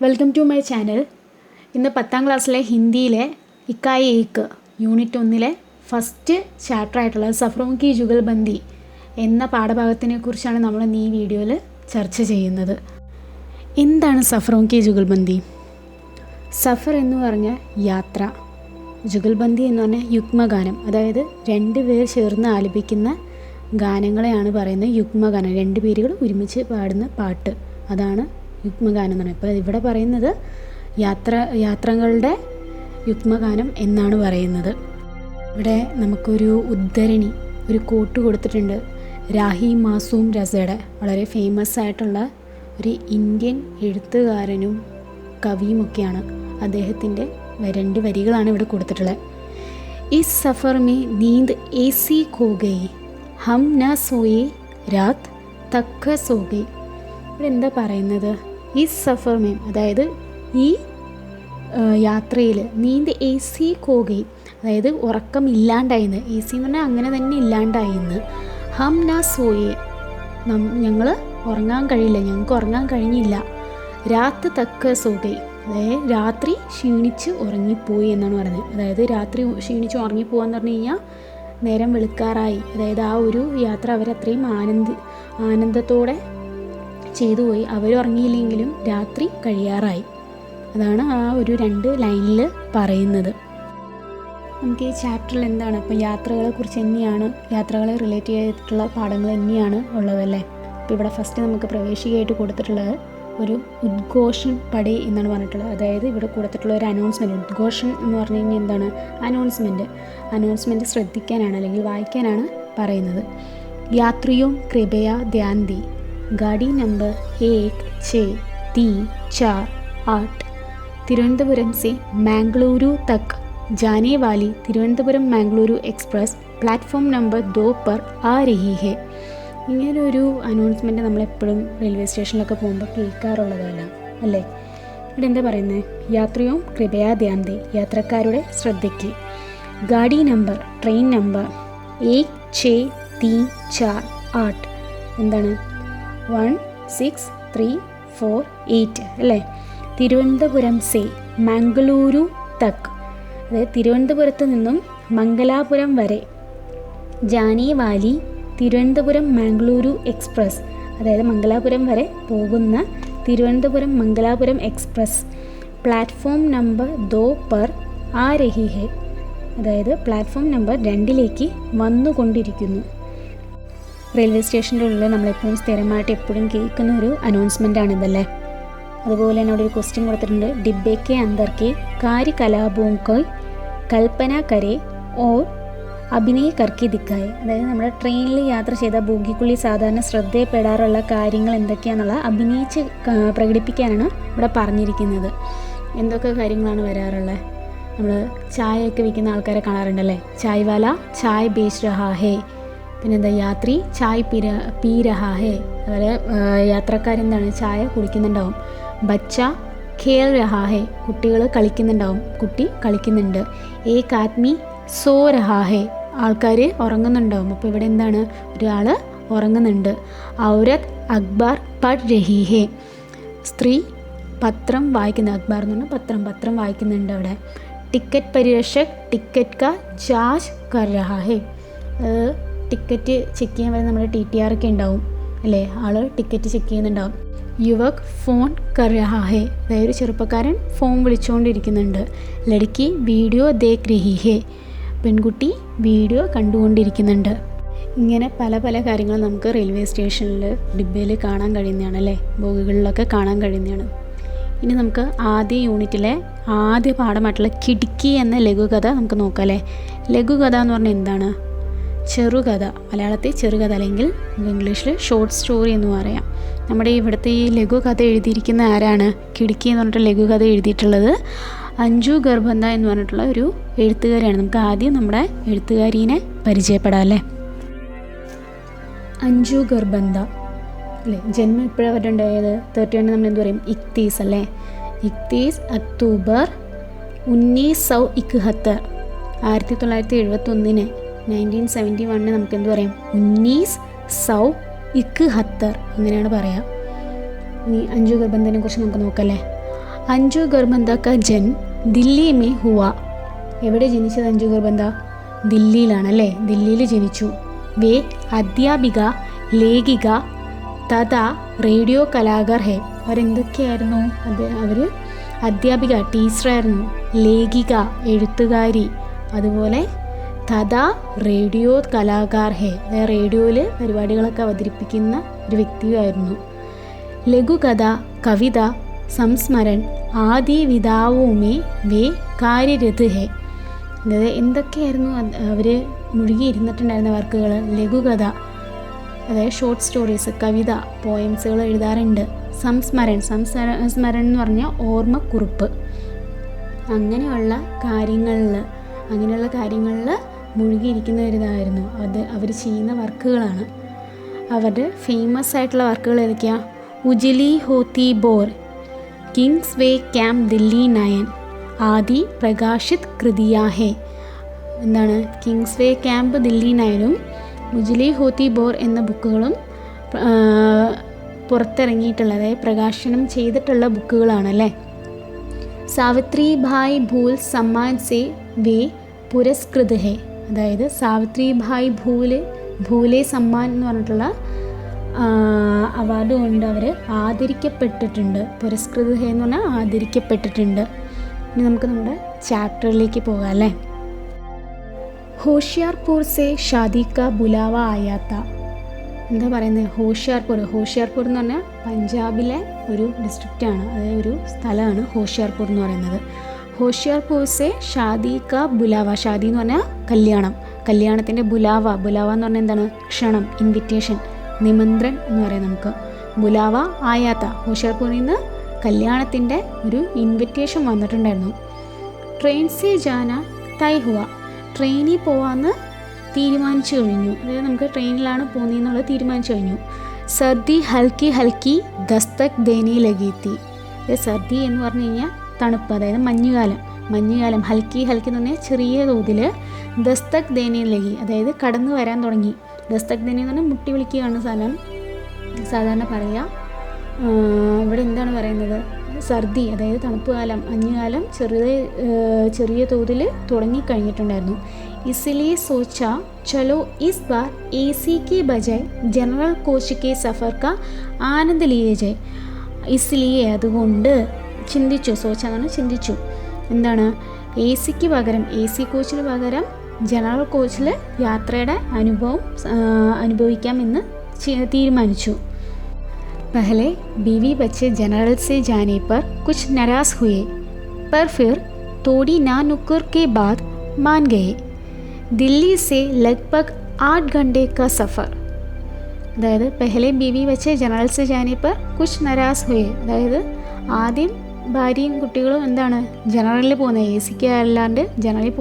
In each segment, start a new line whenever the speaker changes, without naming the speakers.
Welcome to my channel. ഇന്ന് 10ാം ക്ലാസ്സിലെ ഹിന്ദിയിലെ ഇക്കായി ഏക്ക് യൂണിറ്റ് 1-ലെ ഫസ്റ്റ് ചാപ്റ്റർ ആയിട്ടുള്ള സഫറോം കി ജുഗൽബന്ദി എന്ന പാഠഭാഗത്തിനെ കുറിച്ചാണ് നമ്മൾ ഈ വീഡിയോയിൽ ചർച്ച ചെയ്യുന്നത്. എന്താണ് സഫറോം കി ജുഗൽബന്ദി? സഫർ എന്ന് പറഞ്ഞാൽ യാത്ര, ജുഗൽബന്ദി എന്ന് പറഞ്ഞാൽ യുഗ്മഗാനം, അതായത് 2 പേർ ചേർന്ന് ആലപിക്കുന്ന ഗാനങ്ങളെയാണ് പറയുന്നത് യുഗ്മഗാനം. 2 പേരുകൾ ഒരുമിച്ച് പാടുന്ന പാട്ട്, അതാണ് യുഗ്മഗാനം എന്ന് പറയുന്നത്. ഇപ്പോൾ ഇവിടെ പറയുന്നത് യാത്രകളുടെ യുഗ്മഗാനം എന്നാണ് പറയുന്നത്. ഇവിടെ നമുക്കൊരു ഉദ്ധരണി, ഒരു കോട്ട് കൊടുത്തിട്ടുണ്ട്. രാഹി മാസൂം രസയുടെ വളരെ ഫേമസ് ആയിട്ടുള്ള ഒരു ഇന്ത്യൻ എഴുത്തുകാരനും കവിയുമൊക്കെയാണ്. അദ്ദേഹത്തിൻ്റെ 2 വരികളാണ് ഇവിടെ കൊടുത്തിട്ടുള്ളത്. ഇസ് സഫർ മേ നീന്ത് ഏസി ഖോ ഗയി, ഹം ന സോയെ രാത് തക്ക സോ ഗയി. ഇവിടെ എന്താ പറയുന്നത്? ഈ സഫർ മേ, അതായത് ഈ യാത്രയിൽ, നീന്ത് ഏസി ഖോ ഗയി, അതായത് ഉറക്കം ഇല്ലാണ്ടായിന്ന്. ഏസി എന്ന് പറഞ്ഞാൽ അങ്ങനെ തന്നെ ഇല്ലാണ്ടായിന്ന്. ഹം ന സോയെ, ഞങ്ങൾ ഉറങ്ങാൻ കഴിയില്ല, ഞങ്ങൾക്ക് ഉറങ്ങാൻ കഴിഞ്ഞില്ല. രാത്ത് തക്ക സോ ഗയി, അതായത് രാത്രി ക്ഷീണിച്ച് ഉറങ്ങിപ്പോയി എന്നാണ് പറയുന്നത്. അതായത് രാത്രി ക്ഷീണിച്ച് ഉറങ്ങിപ്പോകാന്ന് പറഞ്ഞു കഴിഞ്ഞാൽ നേരം വെളുക്കാറായി. അതായത് ആ ഒരു യാത്ര അവരത്രയും ആനന്ദത്തോടെ ചെയ്തു പോയി. അവരുറങ്ങിയില്ലെങ്കിലും രാത്രി കഴിയാറായി. അതാണ് ആ ഒരു 2 ലൈനിൽ പറയുന്നത്. നമുക്ക് ഈ ചാപ്റ്ററിൽ എന്താണ്, അപ്പോൾ യാത്രകളെക്കുറിച്ച് തന്നെയാണ്, യാത്രകളെ റിലേറ്റ് ചെയ്തിട്ടുള്ള പാഠങ്ങൾ തന്നെയാണ് ഉള്ളതല്ലേ. അപ്പോൾ ഇവിടെ ഫസ്റ്റ് നമുക്ക് പ്രവേശികയായിട്ട് കൊടുത്തിട്ടുള്ളത് ഒരു ഉദ്ഘോഷൻ പടേ എന്നാണ് പറഞ്ഞിട്ടുള്ളത്. അതായത് ഇവിടെ കൊടുത്തിട്ടുള്ള ഒരു അനൗൺസ്മെൻറ്റ്. ഉദ്ഘോഷൻ എന്ന് പറഞ്ഞു കഴിഞ്ഞാൽ എന്താണ്? അനൗൺസ്മെൻറ്റ് ശ്രദ്ധിക്കാനാണ് അല്ലെങ്കിൽ വായിക്കാനാണ് പറയുന്നത്. യാത്രിയോം കൃപയ ധ്യാൻ ദി, गाड़ी नंबर 1 6 3 4 8 तिरुवनंतपुरम से मैंगलुरु तक जाने वाली Thiruvananthapuram Mangaluru express platform number 2 पर आ रही है. ഇങ്ങനൊരു അനൗൺസ്മെൻറ്റ് നമ്മളെപ്പോഴും റെയിൽവേ സ്റ്റേഷനിലൊക്കെ പോകുമ്പോൾ കേൾക്കാറുള്ളതല്ല അല്ലേ. ഇവിടെ എന്താ പറയുന്നത്? യാത്രയും കൃപയാ ധ്യാൻ ദേ, യാത്രക്കാരുടെ ശ്രദ്ധയ്ക്ക്. ഗാഡി നമ്പർ, ട്രെയിൻ നമ്പർ 1 6 3 4 8, എന്താണ്? 1 6 3 4 8 അല്ലേ. തിരുവനന്തപുരം സേ മംഗളൂരു തക്ക്, അതായത് തിരുവനന്തപുരത്ത് നിന്നും മംഗലാപുരം വരെ. ജാനേ വാലി തിരുവനന്തപുരം മംഗളൂരു എക്സ്പ്രസ്, അതായത് മംഗലാപുരം വരെ പോകുന്ന Thiruvananthapuram Mangalapuram express platform number 2 पर ആ രഹി ഹെ, അതായത് പ്ലാറ്റ്ഫോം നമ്പർ 2ലേക്ക് വന്നുകൊണ്ടിരിക്കുന്നു. റെയിൽവേ സ്റ്റേഷൻ്റെ ഉള്ളിൽ നമ്മളെപ്പോഴും സ്ഥിരമായിട്ട് എപ്പോഴും കേൾക്കുന്ന ഒരു അനൗൺസ്മെൻറ്റാണിതല്ലേ. അതുപോലെ തന്നെ അവിടെ ഒരു ക്വസ്റ്റ്യൻ കൊടുത്തിട്ടുണ്ട്. ഡിബ്ബെ കെ അന്തർ കെ കാര്യ കലാപവും കോയ് കൽപ്പന കരെ ഓർ അഭിനയ കർക്കി ദിക്കായ, അതായത് നമ്മുടെ ട്രെയിനിൽ യാത്ര ചെയ്ത ബോഗിക്കുള്ളിൽ സാധാരണ ശ്രദ്ധയപ്പെടാറുള്ള കാര്യങ്ങൾ എന്തൊക്കെയാണെന്നുള്ള അഭിനയിച്ച് പ്രകടിപ്പിക്കാനാണ് ഇവിടെ പറഞ്ഞിരിക്കുന്നത്. എന്തൊക്കെ കാര്യങ്ങളാണ് വരാറുള്ളത്? നമ്മൾ ചായയൊക്കെ വിൽക്കുന്ന ആൾക്കാരെ കാണാറുണ്ടല്ലേ. ചായ് വാല ചായ് ബേച്ച് രഹാ ഹേ, പിന്നെന്താ യാത്രി ചായ് പീ രഹാ ഹേ, അതുപോലെ യാത്രക്കാരെന്താണ് ചായ കുടിക്കുന്നുണ്ടാവും. ബച്ച ഖേൽ രഹാ ഹേ, കുട്ടികൾ കളിക്കുന്നുണ്ടാവും, കുട്ടി കളിക്കുന്നുണ്ട്. ഏക് ആദ്മി സോ രഹാ ഹേ, ആൾക്കാർ ഉറങ്ങുന്നുണ്ടാവും. അപ്പോൾ ഇവിടെ എന്താണ്? ഒരാൾ ഉറങ്ങുന്നുണ്ട്. ഔരത് അഖ്ബാർ പഠ് രഹി ഹേ, സ്ത്രീ പത്രം വായിക്കുന്ന, അഖ്ബാർ എന്ന് പറഞ്ഞാൽ പത്രം വായിക്കുന്നുണ്ട് അവിടെ. ടിക്കറ്റ് പരിരക്ഷക് ടിക്കറ്റ് കാ ജാഞ്ച് കർ രഹാ ഹേ, ടിക്കറ്റ് ചെക്ക് ചെയ്യാൻ വരെ നമ്മുടെ TTR ഒക്കെ ഉണ്ടാവും അല്ലേ, ആൾ ടിക്കറ്റ് ചെക്ക് ചെയ്യുന്നുണ്ടാവും. യുവക് ഫോൺ കർ രഹാ ഹേ, അതായത് ഒരു ചെറുപ്പക്കാരൻ ഫോൺ വിളിച്ചുകൊണ്ടിരിക്കുന്നുണ്ട്. ലടുക്കി വീഡിയോ ദേഖ് രഹി ഹേ, പെൺകുട്ടി വീഡിയോ കണ്ടുകൊണ്ടിരിക്കുന്നുണ്ട്. ഇങ്ങനെ പല പല കാര്യങ്ങൾ നമുക്ക് റെയിൽവേ സ്റ്റേഷനിൽ ഡിബ്ബയിൽ കാണാൻ കഴിയുന്നതാണ് അല്ലേ, ബോഗികളിലൊക്കെ കാണാൻ കഴിയുന്നതാണ്. ഇനി നമുക്ക് ആദ്യ യൂണിറ്റിലെ ആദ്യ പാഠമായിട്ടുള്ള കിടുക്കി എന്ന ലഘുകഥ നമുക്ക് നോക്കാം അല്ലേ. ലഘുകഥ എന്ന് പറഞ്ഞാൽ എന്താണ്? ചെറുകഥ, മലയാളത്തിൽ ചെറുകഥ, അല്ലെങ്കിൽ ഇംഗ്ലീഷിൽ ഷോർട്ട് സ്റ്റോറി എന്ന് പറയാം. നമ്മുടെ ഇവിടുത്തെ ഈ ലഘുകഥ എഴുതിയിരിക്കുന്ന ആരാണ്? കിടുക്കി എന്ന് പറഞ്ഞിട്ട് ലഘുകഥ എഴുതിയിട്ടുള്ളത് അഞ്ജു ഗർബന്ദ എന്ന് പറഞ്ഞിട്ടുള്ള ഒരു എഴുത്തുകാരിയാണ്. നമുക്ക് ആദ്യം നമ്മുടെ എഴുത്തുകാരീനെ പരിചയപ്പെടാം അല്ലേ. അഞ്ജു ഗർബന്ദ അല്ലേ, ജന്മം എപ്പോഴാണ് അവരുണ്ടായത്? 31 നമ്മൾ എന്ത് പറയും? 31 അല്ലേ. 31 ഒക്ടോബർ 1971, 1971, 1971 നമുക്ക് എന്ത് പറയാം? 1971 അങ്ങനെയാണ് പറയാം. ഇനി അഞ്ജു ഗർബന്ദനെ കുറിച്ച് നമുക്ക് നോക്കാം അല്ലേ. അഞ്ജു ഗർബന്ദ ക ജൻ ദില്ലി മേ ഹുവ. എവിടെ ജനിച്ചത് അഞ്ജു ഗർബന്ദ? ദില്ലിയിലാണല്ലേ, ദില്ലിയിൽ ജനിച്ചു. വേ അധ്യാപിക, ലേഖിക തഥാ റേഡിയോ കലാകാർ ഹെ. അവരെന്തൊക്കെയായിരുന്നു? അവർ അധ്യാപിക, ടീച്ചറായിരുന്നു, ലേഖിക, എഴുത്തുകാരി, അതുപോലെ തഥാ റേഡിയോ കലാകാർ ഹെ, റേഡിയോയിൽ പരിപാടികളൊക്കെ അവതരിപ്പിക്കുന്ന ഒരു വ്യക്തിയായിരുന്നു. ലഘുകഥ, കവിത, സംസ്മരൺ ആദി വിധാവുമേ വേ കാര്യരത് ഹെ. അതായത് എന്തൊക്കെയായിരുന്നു അവർ മുഴുകിയിരുന്നിട്ടുണ്ടായിരുന്ന വർക്കുകൾ? ലഘുകഥ, അതായത് ഷോർട്ട് സ്റ്റോറീസ്, കവിത, പോയംസുകൾ എഴുതാറുണ്ട്. സംസ്മരൺ എന്ന് പറഞ്ഞാൽ ഓർമ്മക്കുറിപ്പ്. അങ്ങനെയുള്ള കാര്യങ്ങളിൽ മുഴുകിയിരിക്കുന്ന ഒരിതായിരുന്നു അത്. അവർ ചെയ്യുന്ന വർക്കുകളാണ്. അവരുടെ ഫേമസ് ആയിട്ടുള്ള വർക്കുകൾ ഏതൊക്കെയാണ്? ഉജ്ലി ഹോത്തി ബോർ, കിങ്സ് വേ ക്യാമ്പ് ദില്ലി നയൻ ആദി പ്രകാശിത് കൃതിയാ ഹെ. എന്താണ്? കിങ്സ് വേ ക്യാമ്പ് ദില്ലി നയനും ഉജ്ലി ഹോത്തി ബോർ എന്ന ബുക്കുകളും പുറത്തിറങ്ങിയിട്ടുള്ള, അതായത് പ്രകാശനം ചെയ്തിട്ടുള്ള ബുക്കുകളാണല്ലേ. സാവിത്രി ഭായ് ഭൂൽ സമ്മാൻ സെ വേ പുരസ്കൃത് ഹെ. അതായത് സാവിത്രി ഭായ് ഭൂലെ സമ്മാൻ എന്ന് പറഞ്ഞിട്ടുള്ള അവാർഡ് കൊണ്ട് അവർ ആദരിക്കപ്പെട്ടിട്ടുണ്ട്. പുരസ്കൃത് ഹെ എന്ന് പറഞ്ഞാൽ ആദരിക്കപ്പെട്ടിട്ടുണ്ട്. ഇനി നമുക്ക് നമ്മുടെ ചാപ്റ്ററിലേക്ക് പോകാം അല്ലേ. ഹോഷിയാർപൂർ സെ ഷാദി കാ ബുലാവ ആയാത്ത. എന്താ പറയുന്നത്? ഹോഷിയാർപൂർ എന്ന് പറഞ്ഞാൽ പഞ്ചാബിലെ ഒരു ഡിസ്ട്രിക്റ്റാണ്, അതായത് ഒരു സ്ഥലമാണ് ഹോഷിയാർപൂർ എന്ന് പറയുന്നത്. ഹോഷിയാർപൂർ സെ ഷാദി കാ ബുലാവ. ഷാദി എന്ന് പറഞ്ഞാൽ കല്യാണം, കല്യാണത്തിൻ്റെ ബുലാവ എന്ന് പറഞ്ഞാൽ എന്താണ്? ക്ഷണം, ഇൻവിറ്റേഷൻ, നിമന്ത്രൺ എന്ന് പറയാം നമുക്ക്. ബുലാവ ആയാത്ത, ഹോഷിയാർപൂരിൽ നിന്ന് കല്യാണത്തിൻ്റെ ഒരു ഇൻവിറ്റേഷൻ വന്നിട്ടുണ്ടായിരുന്നു. ട്രെയിൻ സെ ജാന തൈ ഹുവ. ട്രെയിനിൽ പോവാമെന്ന് തീരുമാനിച്ചു കഴിഞ്ഞു. അതായത് നമുക്ക് ട്രെയിനിലാണ് പോകുന്നതെന്നുള്ളത് തീരുമാനിച്ചു കഴിഞ്ഞു. സർദി ഹൽക്കി ഹൽക്കി ദസ്തക് ദേനെ ലഗീത്തി. സർദി എന്ന് പറഞ്ഞു കഴിഞ്ഞാൽ തണുപ്പ്, അതായത് മഞ്ഞുകാലം. ഹൽക്കി എന്ന് പറഞ്ഞാൽ ചെറിയ തോതിൽ. ദസ്തക് ദേനെ ലഗി, അതായത് കടന്നു വരാൻ തുടങ്ങി. ദസ്തക് ദേനെ എന്ന് പറഞ്ഞാൽ മുട്ടി വിളിക്കുകയാണ് സാധാരണ പറയുക. ഇവിടെ എന്താണ് പറയുന്നത്? സർദി, അതായത് തണുപ്പ് കാലം, മഞ്ഞുകാലം ചെറിയ തോതിൽ തുടങ്ങിക്കഴിഞ്ഞിട്ടുണ്ടായിരുന്നു. इसलिए सोचा चलो इस बार AC के बजाय जनरल कोच के सफ़र का आनंद लिए जाए. इसलिए അതുകൊണ്ട് ചിന്തിച്ചു. സോച്ച എന്ന് പറഞ്ഞാൽ ചിന്തിച്ചു. എന്താണ്? AC കോച്ചിന് പകരം ജനറൽ കോച്ചിൽ യാത്രയുടെ അനുഭവം അനുഭവിക്കാമെന്ന് തീരുമാനിച്ചു. पहले बीवी बच्चे जनरल से जाने पर कुछ नाराज़ हुए, पर फिर थोड़ी नानुक्कुर के बाद मान गए. दिल्ली से लगभग 8 घंटे का सफ़र. അതായത് പെഹലെ ബീവി വെച്ച് ജനറൽ സെ ജാനെ പർ കുച്ച് നരാസ് ഹുയെ. അതായത് ആദ്യം ഭാര്യയും കുട്ടികളും എന്താണ് ജനറലിൽ പോകുന്നത്, AC അല്ലാണ്ട് ജനറലിൽ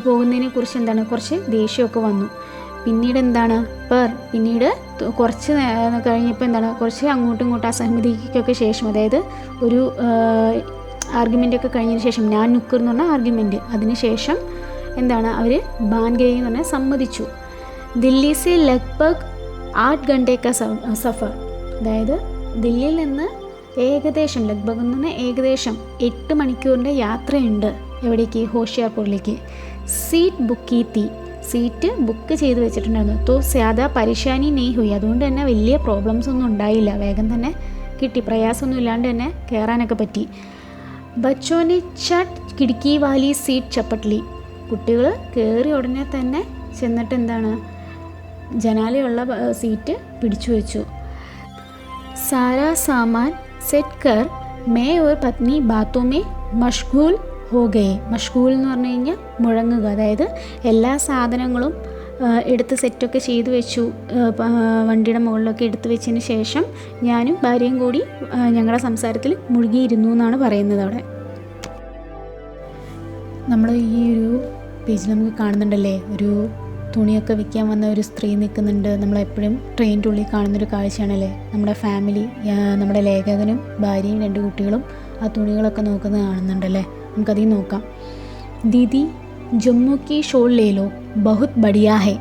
പോകുന്നതിനെ കുറിച്ച് എന്താണ് കുറച്ച് ദേഷ്യമൊക്കെ വന്നു. പിന്നീട് എന്താണ് പിന്നീട് കുറച്ച് കഴിഞ്ഞപ്പോൾ എന്താണ് കുറച്ച് അങ്ങോട്ടും ഇങ്ങോട്ടും അസഹമതിക്കൊക്കെ ശേഷം, അതായത് ഒരു ആർഗ്യുമെൻ്റൊക്കെ കഴിഞ്ഞതിന് ശേഷം, ഞാൻ നുക്കർ എന്ന് പറഞ്ഞാൽ ആർഗ്യുമെൻറ്റ്, അതിന് ശേഷം എന്താണ് അവർ ബാൻഗയി എന്ന് പറഞ്ഞാൽ സമ്മതിച്ചു. ദില്ലി സെ ലഗ്ഭഗ് 8 घंटे സഫർ. അതായത് ദില്ലിയിൽ നിന്ന് ഏകദേശം, ലഗ്ഭഗ് എന്ന് പറഞ്ഞാൽ ഏകദേശം 8 മണിക്കൂറിൻ്റെ യാത്രയുണ്ട്. എവിടേക്ക്? ഹോഷിയാർപൂരിലേക്ക്. സീറ്റ് ബുക്ക് ചെയ്ത് വെച്ചിട്ടുണ്ടായിരുന്നു. തോ സ്യാദ പരിശാനി നെയ് ഹുയി. അതുകൊണ്ട് തന്നെ വലിയ പ്രോബ്ലംസ് ഒന്നും ഉണ്ടായില്ല, വേഗം തന്നെ കിട്ടി, പ്രയാസമൊന്നും ഇല്ലാണ്ട് തന്നെ കയറാനൊക്കെ പറ്റി. ബച്ചോനെ ചട്ട് കിടക്കി വാലി സീറ്റ് ചപ്പട്ട്ലി. കുട്ടികൾ കയറി ഉടനെ തന്നെ ചെന്നിട്ട് എന്താണ് ജനാലയുള്ള സീറ്റ് പിടിച്ചു വെച്ചു. സാരാ സാമാൻ സെറ്റ് കർ മേ ഓർ പത്നി ബാത്തോ മേ മഷ്ഗൂൽ ഹോ ഗയേ. മഷ്ഗൂൽ എന്ന് പറഞ്ഞു കഴിഞ്ഞാൽ മുഴങ്ങുക, അതായത് എല്ലാ സാധനങ്ങളും എടുത്ത് സെറ്റൊക്കെ ചെയ്തു വെച്ചു. വണ്ടിയുടെ മുകളിലൊക്കെ എടുത്തു വെച്ചതിന് ശേഷം ഞാനും ഭാര്യയും കൂടി ഞങ്ങളുടെ സംസാരത്തിൽ മുഴുകിയിരുന്നു എന്നാണ് പറയുന്നത്. അവിടെ നമ്മൾ ഈ ഒരു പേജിൽ നമുക്ക് കാണുന്നുണ്ടല്ലേ, ഒരു തുണിയൊക്കെ വിൽക്കാൻ വന്ന ഒരു സ്ത്രീ നിൽക്കുന്നുണ്ട്. നമ്മളെപ്പോഴും ട്രെയിനിൻ്റെ ഉള്ളിൽ കാണുന്നൊരു കാഴ്ചയാണല്ലേ. നമ്മുടെ ഫാമിലി, നമ്മുടെ ലേഖകനും ഭാര്യയും 2 കുട്ടികളും ആ തുണികളൊക്കെ നോക്കുന്നത് കാണുന്നുണ്ടല്ലേ. നമുക്കതിൽ നോക്കാം. ദീദി ജമ്മു കി ഷോൾ ലേലോ ബഹുത് ബടിയാ ഹെ.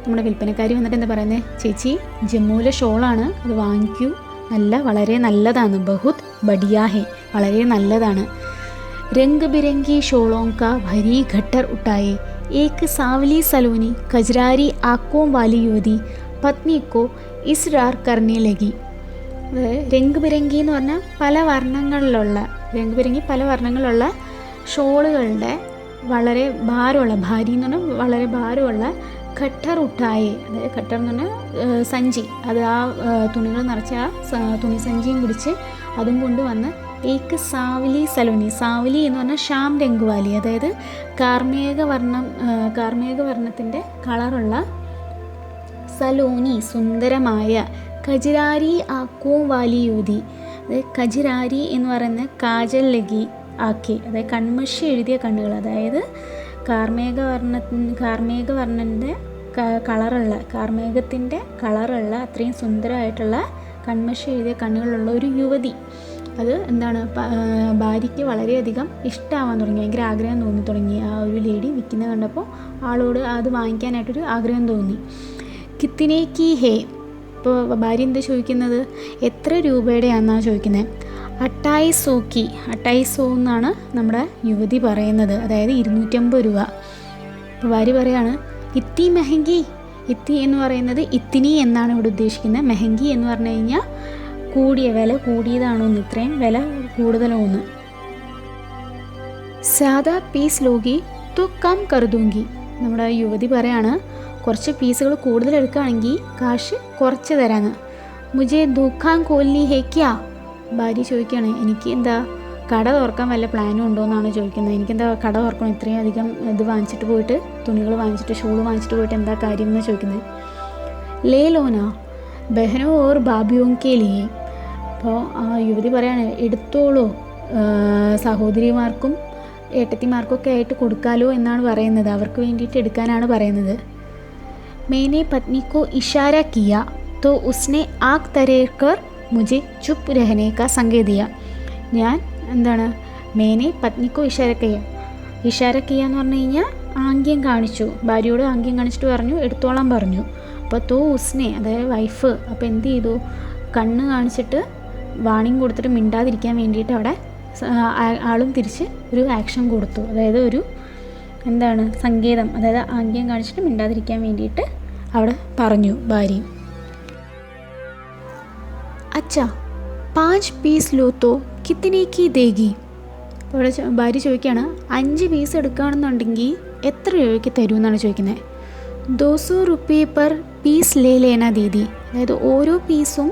നമ്മുടെ വിൽപ്പനക്കാരി വന്നിട്ട് എന്താ പറയുന്നത്? ചേച്ചി ജമ്മുവിലെ ഷോളാണ്, അത് വാങ്ങിക്കൂ, വളരെ നല്ലതാണ്. ബഹുത് ബഡിയാ ഹെ, വളരെ നല്ലതാണ്. രംഗ് ബിരംഗി ഷോളോं का भरी गट्टर उठाए एक सांवली सलोनी कजरारी आंखों वाली युवती पत्नी को इसरार करने लगी. രംഗ് ബിരംഗി എന്ന് പറഞ്ഞാൽ പല വർണ്ണങ്ങളിലുള്ള ഷോളുകളുടെ വളരെ ഭാരമുള്ള, ഭാരി എന്ന് പറഞ്ഞാൽ വളരെ ഭാരമുള്ള ഖട്ടർ ഉട്ടായി, അതായത് ഖട്ടർ എന്ന് പറഞ്ഞാൽ സഞ്ചി, അത് ആ തുണികൾ നിറച്ച് ആ തുണി സഞ്ചിയും പിടിച്ച് അതും കൊണ്ടുവന്ന് ഏക്ക് സാവലി സലോനി, സാവലി എന്ന് പറഞ്ഞാൽ ഷ്യാം രംഗുവാലി, അതായത് കാർമേഘ വർണ്ണത്തിൻ്റെ കളറുള്ള സലോനി, സുന്ദരമായ കജിരാരി ആക്കോം വാലി യുവതി, അതായത് കജിരാരി എന്ന് പറയുന്ന കാജൽ ലഗി ആക്കി, അതായത് കൺമഷി എഴുതിയ കണ്ണുകൾ, അതായത് കാർമേഘത്തിൻ്റെ കളറുള്ള അത്രയും സുന്ദരമായിട്ടുള്ള കൺമഷി എഴുതിയ കണ്ണുകളുള്ള ഒരു യുവതി. അത് എന്താണ്, ഭാര്യയ്ക്ക് വളരെയധികം ഇഷ്ടമാവാൻ തുടങ്ങി, ഭയങ്കര ആഗ്രഹം തോന്നി തുടങ്ങി. ആ ഒരു ലേഡി വിൽക്കുന്നത് കണ്ടപ്പോൾ ആളോട് അത് വാങ്ങിക്കാനായിട്ടൊരു ആഗ്രഹം തോന്നി. കിത്തിനെ കി ഹേ, ഇപ്പോൾ ഭാര്യ എന്താ ചോദിക്കുന്നത്, എത്ര രൂപയുടെയാണെന്നാണ് ചോദിക്കുന്നത്. 2800 എന്നാണ് നമ്മുടെ യുവതി പറയുന്നത്, അതായത് 250 രൂപ. അപ്പോൾ ഭാര്യ പറയാണ് ഇത്തി മെഹങ്കി, ഇത്തി എന്ന് പറയുന്നത് ഇത്തിനി എന്നാണ് ഇവിടെ ഉദ്ദേശിക്കുന്നത്. മെഹങ്കി എന്ന് പറഞ്ഞു കഴിഞ്ഞാൽ കൂടിയ, വില കൂടിയതാണോന്ന്, ഇത്രയും വില കൂടുതലോന്ന്. സാദാ പീസ് ലോഗി തോ കം കരുതൂങ്കി, നമ്മുടെ യുവതി പറയാണ് കുറച്ച് പീസുകൾ കൂടുതൽ എടുക്കുകയാണെങ്കിൽ കാശ് കുറച്ച് തരാന്ന്. മുജെ ദുഃഖാൻ കോലി ഹേ ക്യാ, ഭാര്യ ചോദിക്കുകയാണ് എനിക്ക് എന്താ കട തുറക്കാൻ വല്ല പ്ലാനും ഉണ്ടോ എന്നാണ് ചോദിക്കുന്നത്. എനിക്കെന്താ കട തുറക്കണം, ഇത്രയും അധികം ഇത് വാങ്ങിച്ചിട്ട് പോയിട്ട്, തുണികൾ വാങ്ങിച്ചിട്ട്, ഷോള് വാങ്ങിച്ചിട്ട് പോയിട്ട് എന്താ കാര്യം എന്ന് ചോദിക്കുന്നത്. ലേ ലോനാ ബഹനോ ഓർ ബാബിയോം കെ ലിയേ, അപ്പോൾ ആ യുവതി പറയാണ് എടുത്തോളൂ, സഹോദരിമാർക്കും ഏട്ടത്തിമാർക്കൊക്കെ ആയിട്ട് കൊടുക്കാലോ എന്നാണ് പറയുന്നത്, അവർക്ക് വേണ്ടിയിട്ട് എടുക്കാനാണ് പറയുന്നത്. മേനെ പത്നിക്കോ ഇഷാര കിയ തോ ഉസ്നെ ആഗ് തരേക്കർ മുझे ചുപ്പ് രഹനെ കാ സംകേത് ദിയ, ഞാൻ എന്താണ് മേനെ പത്നിക്കോ ഇഷാര കിയ എന്ന് പറഞ്ഞു കഴിഞ്ഞാൽ ആംഗ്യം കാണിച്ചു, ഭാര്യയോട് ആംഗ്യം കാണിച്ചിട്ട് പറഞ്ഞു എടുത്തോളാൻ പറഞ്ഞു. അപ്പോൾ തോ ഉസ്നെ, അതായത് വൈഫ്, അപ്പോൾ എന്ത് ചെയ്തു, കണ്ണ് കാണിച്ചിട്ട് വാണിംഗ് കൊടുത്തിട്ട് മിണ്ടാതിരിക്കാൻ വേണ്ടിയിട്ട് അവിടെ ആളും തിരിച്ച് ഒരു ആക്ഷൻ കൊടുത്തു, അതായത് ഒരു എന്താണ് സങ്കേതം, അതായത് ആംഗ്യം കാണിച്ചിട്ട് മിണ്ടാതിരിക്കാൻ വേണ്ടിയിട്ട് അവിടെ പറഞ്ഞു ഭാര്യ. അച്ഛാ 5 പീസ് ലോ തോ കിത്തനെ കി ദേഗി, അവിടെ ഭാര്യ ചോദിക്കുകയാണ് 5 പീസ് എടുക്കുകയാണെന്നുണ്ടെങ്കിൽ എത്ര രൂപയ്ക്ക് തരുമെന്നാണ് ചോദിക്കുന്നത്. 200 റുപ്പിയ പെർ പീസ് ലേ ലേന ദീദി, അതായത് ഓരോ പീസും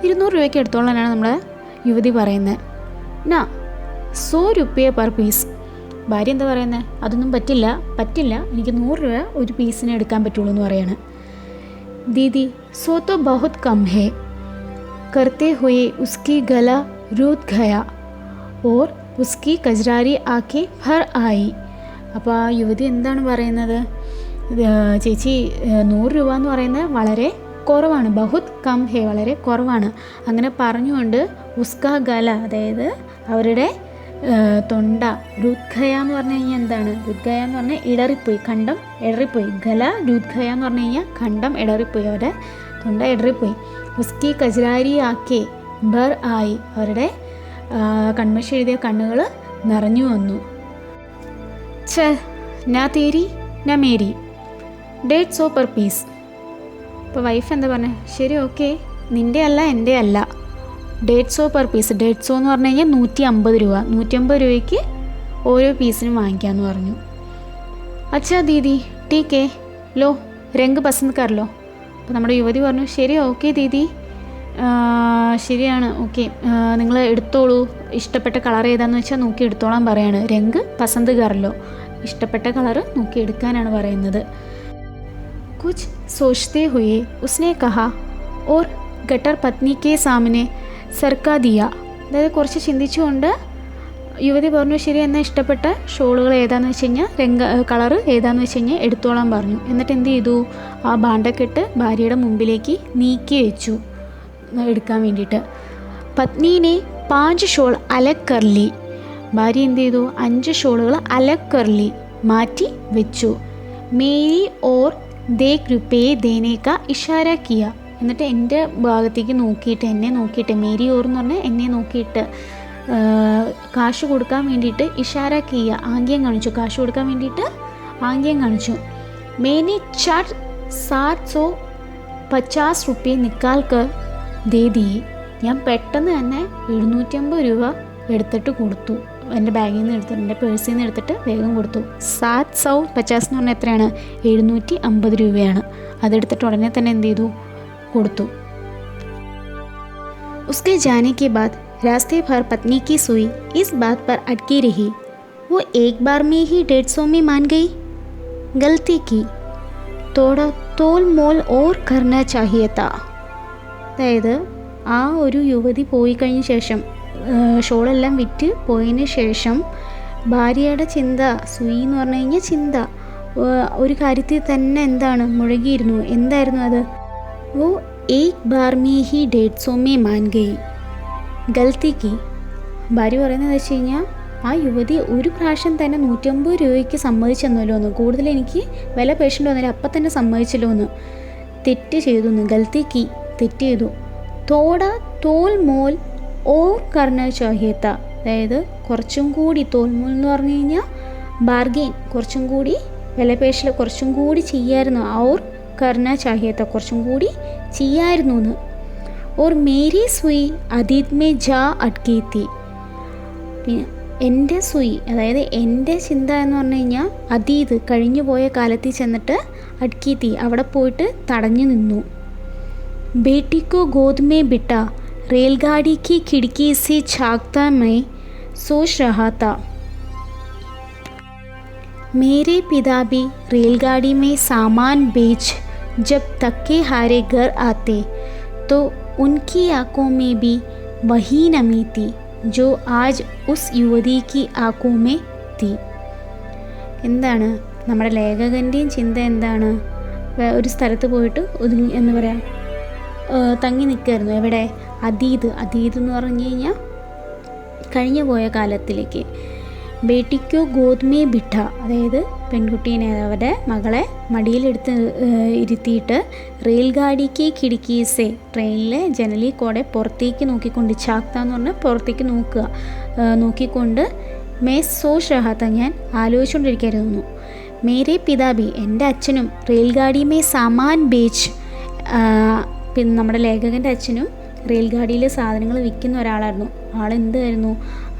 200 രൂപയ്ക്ക് എടുത്തോളാനാണ് നമ്മുടെ യുവതി പറയുന്നത്. 100 റുപ്പിയ പെർ പീസ്, ഭാര്യ എന്താ പറയുന്നത്, അതൊന്നും പറ്റില്ല, എനിക്ക് 100 രൂപ ഒരു പീസിന് എടുക്കാൻ പറ്റുള്ളൂ എന്ന് പറയാണ്. ദീദി സോ തോ ബഹുത് കം ഹേ करते हुए उसकी गला रूठ गया और उसकी कजरारी आंखें भर आई. അപ്പോൾ ആ യുവതി എന്താണ് പറയുന്നത്, ചേച്ചി 100 രൂപ എന്ന് പറയുന്നത് വളരെ കുറവാണ്, ബഹുത് കം ഹേ, വളരെ കുറവാണ്. അങ്ങനെ പറഞ്ഞുകൊണ്ട് ഉസ്കാ ഗല, അതായത് അവരുടെ തൊണ്ട, രുദ്ഘയ എന്ന് പറഞ്ഞു കഴിഞ്ഞാൽ എന്താണ്, രുദ്ഘയ എന്ന് പറഞ്ഞാൽ ഇടറിപ്പോയി, കണ്ടം ഇടറിപ്പോയി, ഗല രുദ്ഘയ എന്ന് പറഞ്ഞു കഴിഞ്ഞാൽ കണ്ടം ഇടറിപ്പോയി, അവരുടെ തൊണ്ട ഇടറിപ്പോയി. ഉസ്കി കജരാരി ആക്കെ ബർ ആയി, അവരുടെ കൺമഷി എഴുതിയ കണ്ണുകൾ നിറഞ്ഞു വന്നു. ഛ നാ തേരി നാ മേരി 150 പെർ പീസ്. അപ്പോൾ വൈഫ് എന്താ പറഞ്ഞത്, ശരി ഓക്കെ, നിൻ്റെ അല്ല എൻ്റെ അല്ല, 150 പെർ പീസ്. 150 എന്ന് പറഞ്ഞു കഴിഞ്ഞാൽ 150 രൂപ, 150 രൂപയ്ക്ക് ഓരോ പീസിനും വാങ്ങിക്കാമെന്ന് പറഞ്ഞു. അച്ഛാ ദീദി ടീക്ക് ലോ രംഗ് പസന്ദ് കർ ലോ. അപ്പോൾ നമ്മുടെ യുവതി പറഞ്ഞു ശരി ഓക്കെ ദീദി, ശരിയാണ് ഓക്കെ, നിങ്ങൾ എടുത്തോളൂ, ഇഷ്ടപ്പെട്ട കളർ ഏതാണെന്ന് വെച്ചാൽ നോക്കി എടുത്തോളാൻ പറയാണ്. രംഗ് പസന്ദ് കർലോ, ഇഷ്ടപ്പെട്ട കളറ് നോക്കി എടുക്കാനാണ് പറയുന്നത്. കുച്ച് സോച്തേ ഹുയേ ഉസ്നെ കഹാ ഓർ ഗട്ടർ പത്നി കെ സാമനെ സർക്കാ ദിയ, അതായത് കുറച്ച് ചിന്തിച്ചുകൊണ്ട് യുവതി പറഞ്ഞു ശരി എന്നാൽ ഇഷ്ടപ്പെട്ട ഷോളുകൾ ഏതാണെന്ന് വെച്ച് കഴിഞ്ഞാൽ കളറ് ഏതാണെന്ന് വെച്ച് കഴിഞ്ഞാൽ എടുത്തോളാൻ പറഞ്ഞു. എന്നിട്ട് എന്ത് ചെയ്തു, ആ ഭാണ്ഡക്കെട്ട് ഭാര്യയുടെ മുമ്പിലേക്ക് നീക്കി വെച്ചു എടുക്കാൻ വേണ്ടിയിട്ട്. പത്നീനെ 5 ഷോൾ അലക് കർലി, ഭാര്യ എന്ത് ചെയ്തു 5 ഷോളുകൾ അലക് കർലി മാറ്റി വെച്ചു. മേരി ഓർ ദേഖ് രുപേ ദേനെ കാ ഇഷാര കിയ, എന്നിട്ട് എൻ്റെ ഭാഗത്തേക്ക് നോക്കിയിട്ട്, എന്നെ നോക്കിയിട്ട്, മേരി ഓർ എന്ന് പറഞ്ഞാൽ എന്നെ നോക്കിയിട്ട് കാശ് കൊടുക്കാൻ വേണ്ടിയിട്ട് ഇഷാര കിയ, ആംഗ്യം കാണിച്ചു. കാശ് കൊടുക്കാൻ വേണ്ടിയിട്ട് ആംഗ്യം കാണിച്ചു. മേനെ ചട്ട് 750 റുപ്യ നിക്കാൽ കർ ദേ ദിയെ. ഞാൻ പെട്ടെന്ന് തന്നെ 750 രൂപ എടുത്തിട്ട് കൊടുത്തു. എൻ്റെ ബാഗിൽ നിന്ന് എടുത്തിട്ട്, എൻ്റെ പേഴ്സിൽ നിന്ന് എടുത്തിട്ട് വേഗം കൊടുത്തു. 750 എന്ന് പറഞ്ഞാൽ എത്രയാണ്? 750 രൂപയാണ്. അതെടുത്തിട്ട് ഉടനെ തന്നെ എന്ത് ചെയ്തു? കൊടുത്തു. उसके जाने के बाद रास्ते भर पत्नी की सुई इस बात पर अटकी रही, वो एक बार में ही 150 में मान गई, गलती की, थोड़ा तोल मोल और करना चाहिए था. അതായത് ആ ഒരു യുവതി പോയി കഴിഞ്ഞ ശേഷം, ഷോളെല്ലാം വിറ്റ് പോയതിന് ശേഷം ഭാര്യയുടെ ചിന്ത, സുയി എന്ന് പറഞ്ഞു കഴിഞ്ഞാൽ ചിന്ത, ഒരു കാര്യത്തിൽ തന്നെ എന്താണ് മുഴുകിയിരുന്നു. എന്തായിരുന്നു അത്? वो एक बार में ही 150 में मान गई, गलती की. ഭാര്യ പറയുന്നത് വെച്ച് കഴിഞ്ഞാൽ ആ യുവതി ഒരു പ്രാവശ്യം തന്നെ 150 രൂപയ്ക്ക് സമ്മതിച്ചെന്നല്ലോ എന്ന്, കൂടുതൽ എനിക്ക് വില പേശേണ്ടി വന്നില്ല, അപ്പം തന്നെ സമ്മതിച്ചല്ലോ എന്ന്. തെറ്റ് ചെയ്തു എന്ന്, ഗൽത്തി കി, തെറ്റ് ചെയ്തു. തോട തോൽ മോൽ ഓർ കർണ ചാഹിയത്ത, അതായത് കുറച്ചും കൂടി, തോൽമോൽ എന്ന് പറഞ്ഞു കഴിഞ്ഞാൽ ബാർഗെയിൻ, കുറച്ചും കൂടി വിലപേശൽ കുറച്ചും കൂടി ചെയ്യായിരുന്നു. ഓർ കർണ ചാഹിയത്ത, കുറച്ചും കൂടി ചെയ്യായിരുന്നു എന്ന്. ഓർ മേരി സുയി അതീത് മേ ജാ അട്കീത്തി. പിന്നെ എൻ്റെ സുയി, അതായത് എൻ്റെ ചിന്ത എന്ന് പറഞ്ഞു കഴിഞ്ഞാൽ അതീത്, കഴിഞ്ഞു പോയ കാലത്തിൽ ചെന്നിട്ട് അട്കീത്തി, അവിടെ പോയിട്ട് തടഞ്ഞു നിന്നു. ബേട്ടിക്കോ ഗോദ് മേ ബിട്ട रेलगाड़ी की खिड़की से झांकता मैं सोच रहा था, मेरे पिता भी रेलगाड़ी में सामान बेच जब थके हारे घर आते तो उनकी आंखों में भी वही नमी थी जो आज उस युवती की आंखों में थी. എന്താണ് നമ്മുടെ ലേഖകൻ്റെയും ചിന്ത? എന്താണ്? ഒരു സ്ഥലത്ത് പോയിട്ട് ഒതുങ്ങി എന്ന് പറയാം, തങ്ങി നിൽക്കുമായിരുന്നു. എവിടെ? അതീത്. അതീത് എന്ന് പറഞ്ഞു കഴിഞ്ഞാൽ കഴിഞ്ഞു പോയ കാലത്തിലേക്ക്. ബേട്ടിക്കോ ഗോദ്മേ ബിട്ട, അതായത് പെൺകുട്ടീനെ, അവരുടെ മകളെ മടിയിലെടുത്ത് ഇരുത്തിയിട്ട് റെയിൽഗാഡിക്ക് കിടക്കീസെ, ട്രെയിനിലെ ജനലിൽ കൂടെ പുറത്തേക്ക് നോക്കിക്കൊണ്ട്, ചാക്ത എന്ന് പറഞ്ഞാൽ പുറത്തേക്ക് നോക്കുക, നോക്കിക്കൊണ്ട് മേ സോച്ച് റഹാത്ത, ഞാൻ ആലോചിച്ചുകൊണ്ടിരിക്കുകയായിരുന്നു. മേരെ പിതാബി, എൻ്റെ അച്ഛനും റെയിൽഗാഡി മേ സാമാൻ ബേച്ച്, പിന്നെ നമ്മുടെ ലേഖകൻ്റെ അച്ഛനും റെയിൽഗാഡിയിൽ സാധനങ്ങൾ വിൽക്കുന്ന ഒരാളായിരുന്നു. ആളെന്തായിരുന്നു?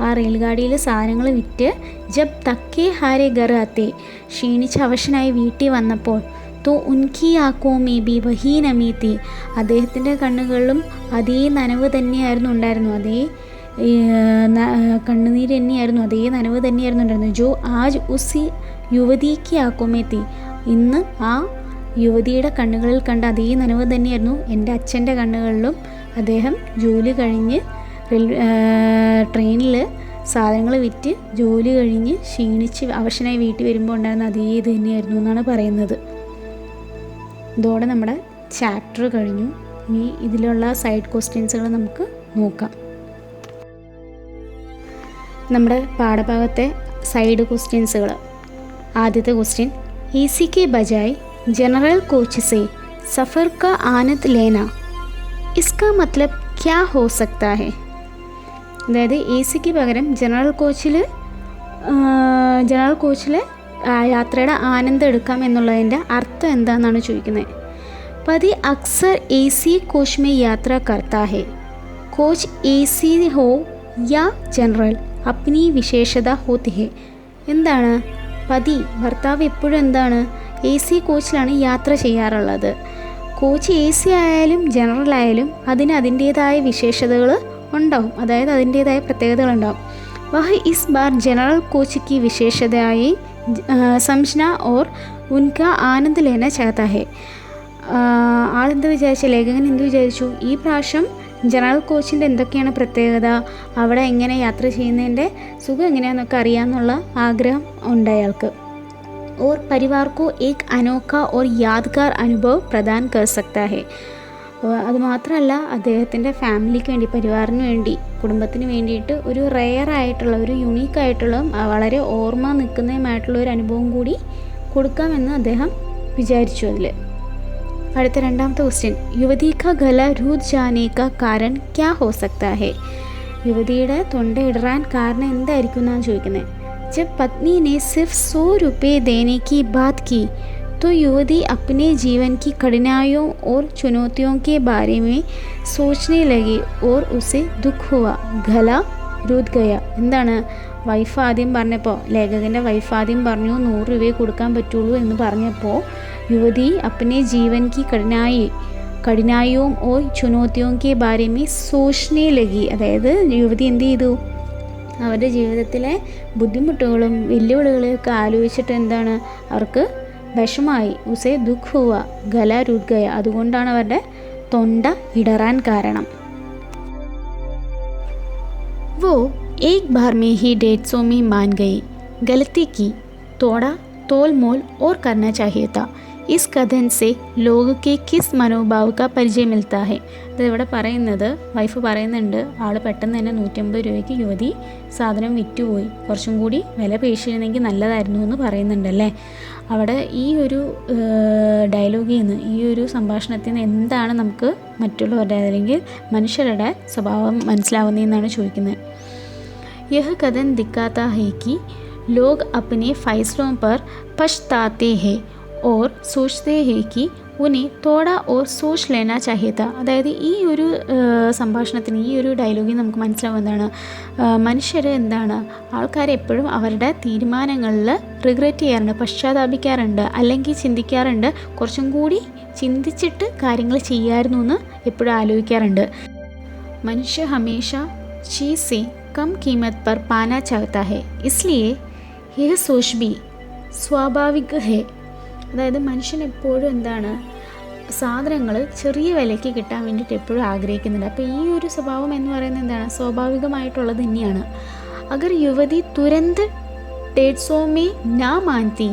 ആ റെയിൽഗാഡിയിൽ സാധനങ്ങൾ വിറ്റ് ജബ് തക്കേ ഹാരെ ഘർ ആത്തെ, ക്ഷീണിച്ച് അവശനായി വീട്ടിൽ വന്നപ്പോൾ, തോ ഉൻകി ആക്കോ മേ ബി വഹി നമീത്തി, അദ്ദേഹത്തിൻ്റെ കണ്ണുകളിലും അതേ നനവ് തന്നെയായിരുന്നു ഉണ്ടായിരുന്നു, അതേ കണ്ണുനീര് തന്നെയായിരുന്നു, അതേ നനവ് തന്നെയായിരുന്നു ഉണ്ടായിരുന്നത്. ജോ ആജ് ഉസ് യുവതിക്ക് ആക്കോമേത്തി, ഇന്ന് ആ യുവതിയുടെ കണ്ണുകളിൽ കണ്ട അതേ നനവ് തന്നെയായിരുന്നു എൻ്റെ അച്ഛൻ്റെ കണ്ണുകളിലും. അദ്ദേഹം ജോലി കഴിഞ്ഞ് ട്രെയിനിൽ സാധനങ്ങൾ വിറ്റ് ജോലി കഴിഞ്ഞ് ക്ഷീണിച്ച് അവശനായി വീട്ടിൽ വരുമ്പോൾ ഉണ്ടായിരുന്ന അതേ ഇത് തന്നെയായിരുന്നു എന്നാണ് പറയുന്നത്. ഇതോടെ നമ്മുടെ ചാപ്റ്റർ കഴിഞ്ഞു. ഇനി ഇതിലുള്ള സൈഡ് ക്വസ്റ്റ്യൻസുകൾ നമുക്ക് നോക്കാം. നമ്മുടെ പാഠഭാഗത്തെ സൈഡ് ക്വസ്റ്റ്യൻസുകൾ. ആദ്യത്തെ ക്വസ്റ്റ്യൻ, एसी के बजाय जनरल कोच से सफ़र का आनंद लेना, इसका मतलब क्या हो सकता है? അതായത് എ സിക്ക് പകരം ജനറൽ കോച്ചിൽ യാത്രയുടെ ആനന്ദം എടുക്കാം എന്നുള്ളതിൻ്റെ അർത്ഥം എന്താണെന്നാണ് ചോദിക്കുന്നത്. പതി Axar A C coach may യാത്ര കർത്താ ഹെ, കോച്ച് എ സി ഹോ യാ ജനറൽ അപ്നി വിശേഷത ഹോത്തി ഹെ. എന്താണ്? പതി, ഭർത്താവ് എപ്പോഴും എന്താണ്? എ സി കോച്ചിലാണ് യാത്ര ചെയ്യാറുള്ളത്. കോച്ച് എ സി ആയാലും ജനറൽ ആയാലും അതിന് അതിൻ്റേതായ വിശേഷതകൾ ഉണ്ടാവും, അതായത് അതിൻ്റേതായ പ്രത്യേകതകളുണ്ടാവും. വഹ് ഇസ് ബാർ ജനറൽ കോച്ച് की വിശേഷതയായി സംജ്ഞ ഓർ ഉൻക ആനന്ദ് ലേന ചാഹതാ ഹെ. ആളെന്ത് വിചാരിച്ചു? ലേഖകൻ എന്ത് വിചാരിച്ചു? ഈ പ്രാവശ്യം ജനറൽ കോച്ചിൻ്റെ എന്തൊക്കെയാണ് പ്രത്യേകത, അവിടെ എങ്ങനെ യാത്ര ചെയ്യുന്നതിൻ്റെ സുഖം എങ്ങനെയാണെന്നൊക്കെ അറിയാമെന്നുള്ള ആഗ്രഹം ഉണ്ട് അയാൾക്ക്. और परिवार को एक अनोखा और यादगार अनुभव प्रदान कर सकता है. അതുമാത്രമല്ല അദ്ദേഹത്തിൻ്റെ ഫാമിലിക്ക് വേണ്ടി, പരിവാറിന് വേണ്ടി, കുടുംബത്തിന് വേണ്ടിയിട്ട് ഒരു റെയറായിട്ടുള്ള, ഒരു യുണീക്കായിട്ടുള്ള, വളരെ ഓർമ്മ നിൽക്കുന്നതുമായിട്ടുള്ള ഒരു അനുഭവം കൂടി കൊടുക്കാമെന്ന് അദ്ദേഹം വിചാരിച്ചു അതിൽ. അടുത്ത രണ്ടാമത്തെ ക്വസ്റ്റ്യൻ, യുവതി കാ ഗല രൂത് ജാനെ കാ കാരൺ ക്യാ ഹോ സക്താ ഹെ? യുവതിയുടെ തൊണ്ട ഇടറാൻ കാരണം എന്തായിരിക്കും എന്നാണ് ചോദിക്കുന്നത്. जब पत्नी ने सिर्फ 100 रुपये देने की बात की तो युवती अपने जीवन की कठिनाइयों और चुनौतियों के बारे में सोचने लगी और उसे दुख हुआ. गला रूद गया. എന്താണ് വൈഫ് ആദ്യം പറഞ്ഞപ്പോൾ, ലേഖകൻ്റെ വൈഫ് ആദ്യം പറഞ്ഞു 100 രൂപയെ കൊടുക്കാൻ പറ്റുള്ളൂ എന്ന് പറഞ്ഞപ്പോൾ യുവതി अपने जीवन की കഠിനായും ഓർ ചുനൗത്തിയോം കെ ബാരെ മേ സോച്നെ ലഗി. അതായത് യുവതി എന്ത് ചെയ്തു, അവരുടെ ജീവിതത്തിലെ ബുദ്ധിമുട്ടുകളും വെല്ലുവിളികളെയൊക്കെ ആലോചിച്ചിട്ട് എന്താണ് അവർക്ക് വിഷമായി. ഉസേ ദുഃഖ് ഹുവ ഗല രൂത് ഗയ. അതുകൊണ്ടാണ് അവരുടെ തൊണ്ട ഇടറാൻ കാരണം. वो एक बार में ही 150 में मान गई. गलती की, थोड़ा तोल मोल और करना चाहिए था. इस कथन से लोग के किस मनोभाव का परिचय मिलता है? ഇതിവിടെ പറയുന്നത്, വൈഫ് പറയുന്നുണ്ട്, ആൾ പെട്ടെന്ന് തന്നെ 150 രൂപയ്ക്ക് യുവതി സാധനം വിറ്റുപോയി, കുറച്ചും കൂടി വില പേശിയിരുന്നെങ്കിൽ നല്ലതായിരുന്നു എന്ന് പറയുന്നുണ്ടല്ലേ. അവിടെ ഈ ഒരു ഡയലോഗിൽ നിന്ന്, ഈ ഒരു സംഭാഷണത്തിൽ നിന്ന് എന്താണ് നമുക്ക് മറ്റുള്ളവരുടെ അല്ലെങ്കിൽ മനുഷ്യരുടെ സ്വഭാവം മനസ്സിലാവുന്നതെന്നാണ് ചോദിക്കുന്നത്. यह कथन दिखाता है कि लोग अपने फैसलों पर पछताते हैं और सोचते हैं कि उन्हें थोड़ा और सोच लेना चाहिए था. അതായത് ഈ ഒരു സംഭാഷണത്തിന്, ഈ ഒരു ഡയലോഗിൽ നമുക്ക് മനസ്സിലാവുന്നതാണ്, മനുഷ്യർ എന്താണ്, ആൾക്കാർ എപ്പോഴും അവരുടെ തീരുമാനങ്ങളിൽ റിഗ്രറ്റ് ചെയ്യാറുണ്ട്, പശ്ചാത്താപിക്കാറുണ്ട്, അല്ലെങ്കിൽ ചിന്തിക്കാറുണ്ട്, കുറച്ചും കൂടി ചിന്തിച്ചിട്ട് കാര്യങ്ങൾ ചെയ്യാമായിരുന്നു എന്ന് എപ്പോഴും ആലോചിക്കാറുണ്ട്. മനുഷ്യ ഹമേഷ चीज़ से कम कीमत पर पाना चाहता है, इसलिए यह सोच भी स्वाभाविक है. അതായത് മനുഷ്യൻ എപ്പോഴും എന്താണ്, സാധനങ്ങൾ ചെറിയ വിലയ്ക്ക് കിട്ടാൻ വേണ്ടിയിട്ട് എപ്പോഴും ആഗ്രഹിക്കുന്നുണ്ട്. അപ്പോൾ ഈ ഒരു സ്വഭാവം എന്ന് പറയുന്നത് എന്താണ്, സ്വാഭാവികമായിട്ടുള്ളത് തന്നെയാണ്. അഗർ യുവതി തുരന്ത് 150 में ना मानती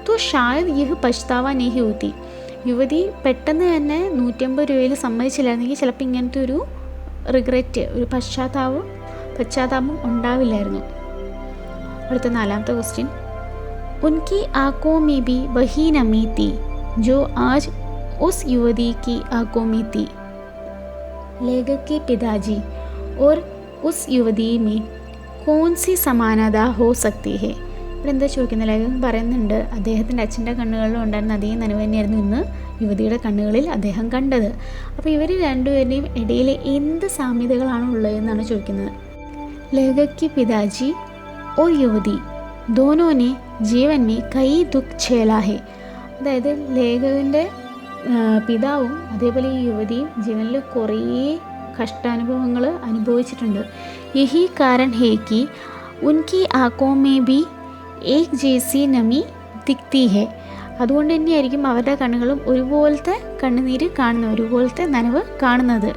तो शायद यह पछतावा नहीं होती. യുവതി പെട്ടെന്ന് തന്നെ 150 രൂപയിൽ സമ്മതിച്ചില്ലായിരുന്നെങ്കിൽ ചിലപ്പോൾ ഇങ്ങനത്തെ ഒരു റിഗ്രറ്റ്, ഒരു പശ്ചാത്താപം ഉണ്ടാവില്ലായിരുന്നു. അടുത്ത നാലാമത്തെ ക്വസ്റ്റ്യൻ, उनकी आंखों में भी वही नमी थी जो आज उस युवती की आंखों में थी. लेखक के पिताजी और उस युवती में कौन सी समानता हो सकती है? ഇവിടെ എന്താ ചോദിക്കുന്നത്, ലേഖകൻ പറയുന്നുണ്ട്, അദ്ദേഹത്തിൻ്റെ അച്ഛൻ്റെ കണ്ണുകളിലും ഉണ്ടായിരുന്ന അതേ നനവ് തന്നെയായിരുന്നു ഇന്ന് യുവതിയുടെ കണ്ണുകളിൽ അദ്ദേഹം കണ്ടത്. അപ്പോൾ ഇവർ രണ്ടുപേരുടെയും ഇടയിൽ എന്ത് സാമ്യതകളാണ് ഉള്ളതെന്നാണ് ചോദിക്കുന്നത്. ലേഖക് की पिताजी और युवती दोनों ने जीवन में कई दुख झेला है. അതായത് ലേഖകൻ്റെ പിതാവും അതേപോലെ ഈ യുവതിയും ജീവനിൽ കുറേ കഷ്ടാനുഭവങ്ങൾ അനുഭവിച്ചിട്ടുണ്ട്. യഹി കാരൺ ഹേ കി ഉൻകി ആँखों में भी एक जैसी नमी दिखती है. അതുകൊണ്ട് തന്നെയായിരിക്കും അവരുടെ കണ്ണുകളും ഒരുപോലത്തെ കണ്ണുനീര് കാണുന്നത്, ഒരുപോലത്തെ നനവ് കാണുന്നത്.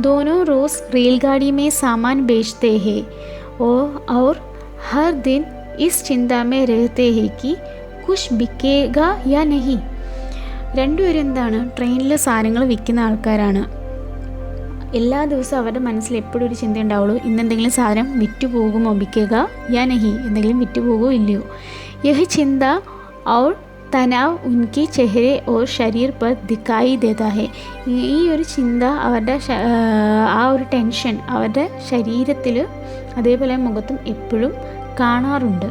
दोनों रोज़ रेलगाड़ी में सामान बेचते हैं और हर दिन इस चिंता में रहते हैं कि कुछ बिकेगा या नहीं. രണ്ടുപേരും എന്താണ്, ട്രെയിനിൽ സാധനങ്ങൾ വിൽക്കുന്ന ആൾക്കാരാണ്. എല്ലാ ദിവസവും അവരുടെ മനസ്സിൽ എപ്പോഴും ഒരു ചിന്ത ഉണ്ടാവുള്ളൂ, ഇന്നെന്തെങ്കിലും സാധനം വിറ്റു പോകുമോ, ബിക്കേക യാ നഹി, എന്തെങ്കിലും വിറ്റു പോകുമോ ഇല്ലയോ. യഹി ചിന്ത ഔർ തനാവ് ഉൻകി ചെഹരെ ഓർ ശരീർ പർ ദിക്കായി ദേതാ ഹെ. ഈ ഒരു ചിന്ത, അവരുടെ ആ ഒരു ടെൻഷൻ അവരുടെ ശരീരത്തിൽ അതേപോലെ മുഖത്തും എപ്പോഴും കാണാറുണ്ട്.